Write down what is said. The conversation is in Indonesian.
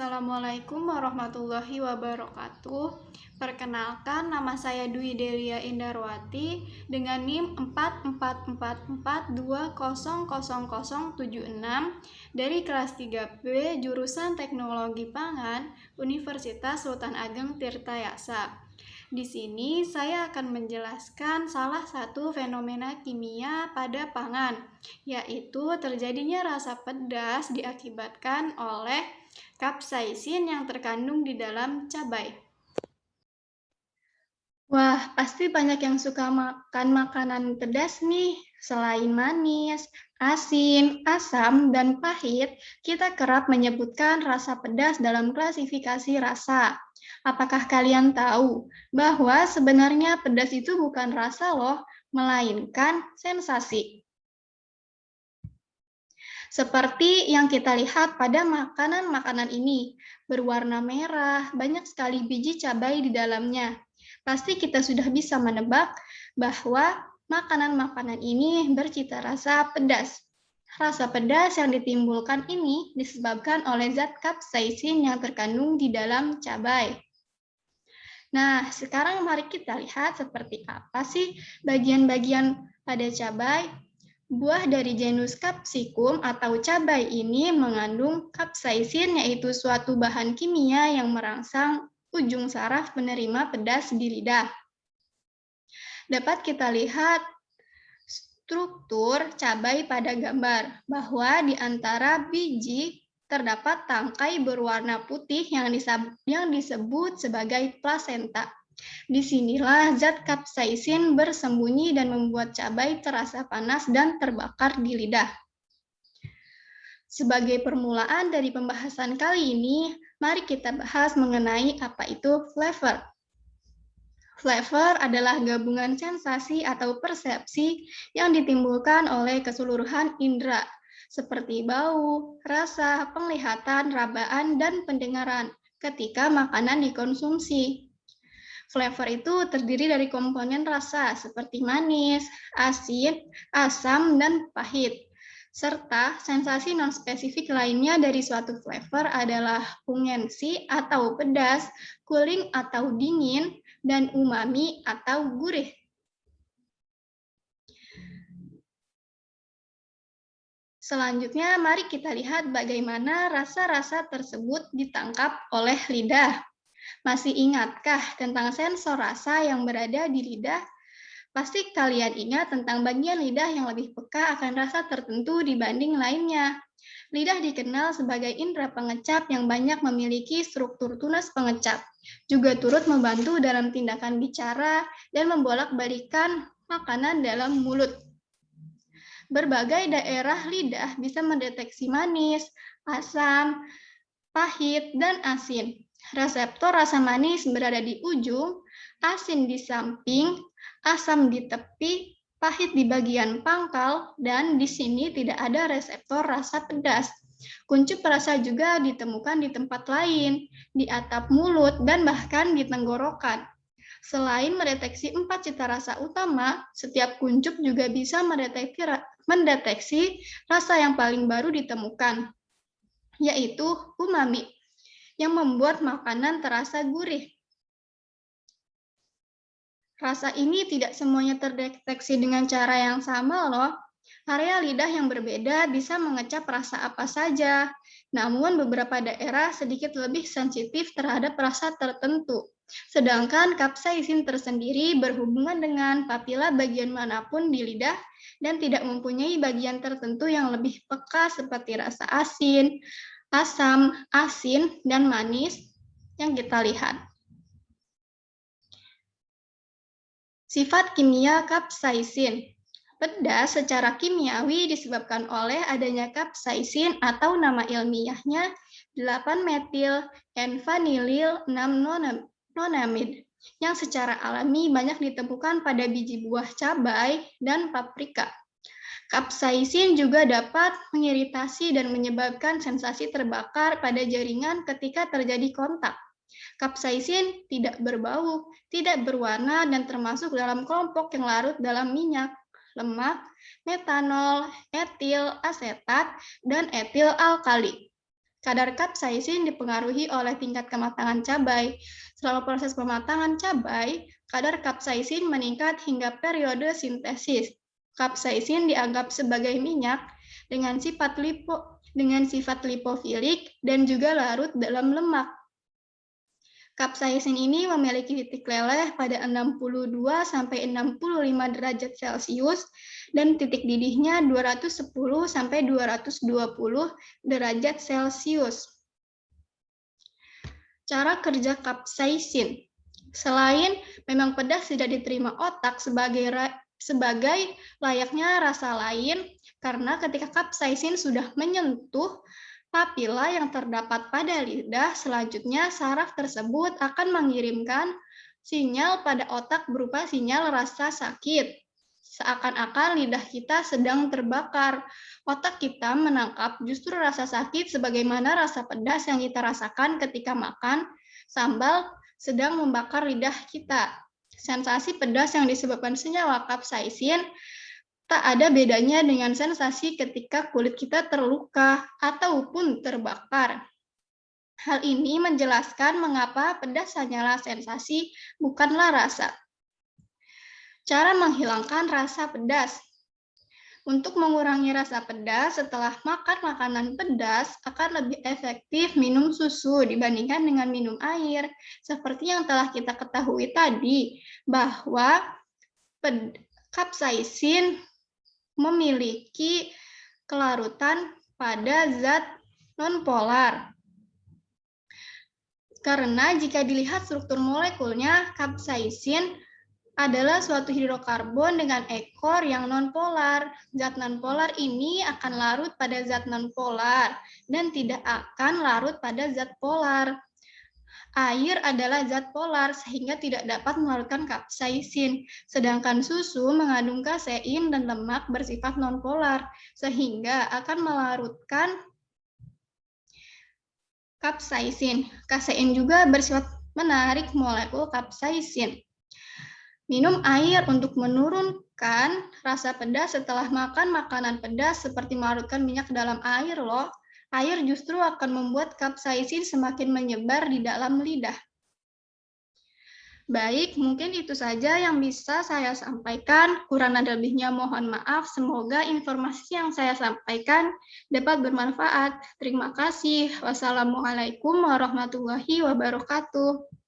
Assalamualaikum warahmatullahi wabarakatuh. Perkenalkan, nama saya Dwi Delia Indarwati dengan NIM 4444200076 dari kelas 3B jurusan Teknologi Pangan Universitas Sultan Ageng Tirtayasa. Di sini saya akan menjelaskan salah satu fenomena kimia pada pangan, yaitu terjadinya rasa pedas diakibatkan oleh kapsaisin yang terkandung di dalam cabai. Wah, pasti banyak yang suka makan makanan pedas nih. Selain manis, asin, asam, dan pahit, kita kerap menyebutkan rasa pedas dalam klasifikasi rasa. Apakah kalian tahu bahwa sebenarnya pedas itu bukan rasa loh, melainkan sensasi? Seperti yang kita lihat pada makanan-makanan ini, berwarna merah, banyak sekali biji cabai di dalamnya. Pasti kita sudah bisa menebak bahwa makanan-makanan ini bercita rasa pedas. Rasa pedas yang ditimbulkan ini disebabkan oleh zat kapsaisin yang terkandung di dalam cabai. Nah, sekarang mari kita lihat seperti apa sih bagian-bagian pada cabai. Buah dari genus Capsicum atau cabai ini mengandung kapsaisin, yaitu suatu bahan kimia yang merangsang ujung saraf penerima pedas di lidah. Dapat kita lihat struktur cabai pada gambar, bahwa di antara biji terdapat tangkai berwarna putih yang disebut sebagai plasenta. Disinilah zat kapsaisin bersembunyi dan membuat cabai terasa panas dan terbakar di lidah. Sebagai permulaan dari pembahasan kali ini, mari kita bahas mengenai apa itu flavor. Flavor adalah gabungan sensasi atau persepsi yang ditimbulkan oleh keseluruhan indera, seperti bau, rasa, penglihatan, rabaan, dan pendengaran ketika makanan dikonsumsi. Flavor itu terdiri dari komponen rasa seperti manis, asin, asam, dan pahit. Serta sensasi non-spesifik lainnya dari suatu flavor adalah pungensi atau pedas, cooling atau dingin, dan umami atau gurih. Selanjutnya, mari kita lihat bagaimana rasa-rasa tersebut ditangkap oleh lidah. Masih ingatkah tentang sensor rasa yang berada di lidah? Pasti kalian ingat tentang bagian lidah yang lebih peka akan rasa tertentu dibanding lainnya. Lidah dikenal sebagai indera pengecap yang banyak memiliki struktur tunas pengecap. Juga turut membantu dalam tindakan bicara dan membolak-balikan makanan dalam mulut. Berbagai daerah lidah bisa mendeteksi manis, asam, pahit, dan asin. Reseptor rasa manis berada di ujung, asin di samping, asam di tepi, pahit di bagian pangkal, dan di sini tidak ada reseptor rasa pedas. Kuncup rasa juga ditemukan di tempat lain, di atap mulut, dan bahkan di tenggorokan. Selain mendeteksi 4 cita rasa utama, setiap kuncup juga bisa mendeteksi rasa yang paling baru ditemukan, yaitu umami, yang membuat makanan terasa gurih. Rasa ini tidak semuanya terdeteksi dengan cara yang sama loh. Area lidah yang berbeda bisa mengecap rasa apa saja, namun beberapa daerah sedikit lebih sensitif terhadap rasa tertentu. Sedangkan kapsaisin tersendiri berhubungan dengan papila bagian manapun di lidah dan tidak mempunyai bagian tertentu yang lebih peka seperti rasa asin, asam, asin, dan manis yang kita lihat. Sifat kimia kapsaisin. Pedas secara kimiawi disebabkan oleh adanya kapsaisin atau nama ilmiahnya 8-metil N-vanilil 6-nonamid yang secara alami banyak ditemukan pada biji buah cabai dan paprika. Kapsaisin juga dapat mengiritasi dan menyebabkan sensasi terbakar pada jaringan ketika terjadi kontak. Kapsaisin tidak berbau, tidak berwarna, dan termasuk dalam kelompok yang larut dalam minyak, lemak, metanol, etil asetat, dan etil alkali. Kadar kapsaisin dipengaruhi oleh tingkat kematangan cabai. Selama proses pematangan cabai, kadar kapsaisin meningkat hingga periode sintesis. Kapsaisin dianggap sebagai minyak dengan sifat lipofilik dan juga larut dalam lemak. Kapsaisin ini memiliki titik leleh pada 62 sampai 65 derajat Celcius dan titik didihnya 210 sampai 220 derajat Celcius. Cara kerja kapsaisin. Selain memang pedas tidak diterima otak sebagai layaknya rasa lain, karena ketika kapsaisin sudah menyentuh papila yang terdapat pada lidah, selanjutnya saraf tersebut akan mengirimkan sinyal pada otak berupa sinyal rasa sakit. Seakan-akan lidah kita sedang terbakar. Otak kita menangkap justru rasa sakit sebagaimana rasa pedas yang kita rasakan ketika makan sambal sedang membakar lidah kita. Sensasi pedas yang disebabkan senyawa kapsaisin tak ada bedanya dengan sensasi ketika kulit kita terluka ataupun terbakar. Hal ini menjelaskan mengapa pedas hanyalah sensasi, bukanlah rasa. Cara menghilangkan rasa pedas. Untuk mengurangi rasa pedas setelah makan makanan pedas akan lebih efektif minum susu dibandingkan dengan minum air. Seperti yang telah kita ketahui tadi, bahwa kapsaisin memiliki kelarutan pada zat nonpolar. Karena jika dilihat struktur molekulnya, kapsaisin adalah suatu hidrokarbon dengan ekor yang nonpolar. Zat nonpolar ini akan larut pada zat nonpolar dan tidak akan larut pada zat polar. Air adalah zat polar sehingga tidak dapat melarutkan kapsaisin, sedangkan susu mengandung kasein dan lemak bersifat nonpolar sehingga akan melarutkan kapsaisin. Kasein juga bersifat menarik molekul kapsaisin. Minum air untuk menurunkan rasa pedas setelah makan makanan pedas seperti melarutkan minyak dalam air loh. Air justru akan membuat kapsaisin semakin menyebar di dalam lidah. Baik, mungkin itu saja yang bisa saya sampaikan. Kurang dan lebihnya mohon maaf. Semoga informasi yang saya sampaikan dapat bermanfaat. Terima kasih. Wassalamualaikum warahmatullahi wabarakatuh.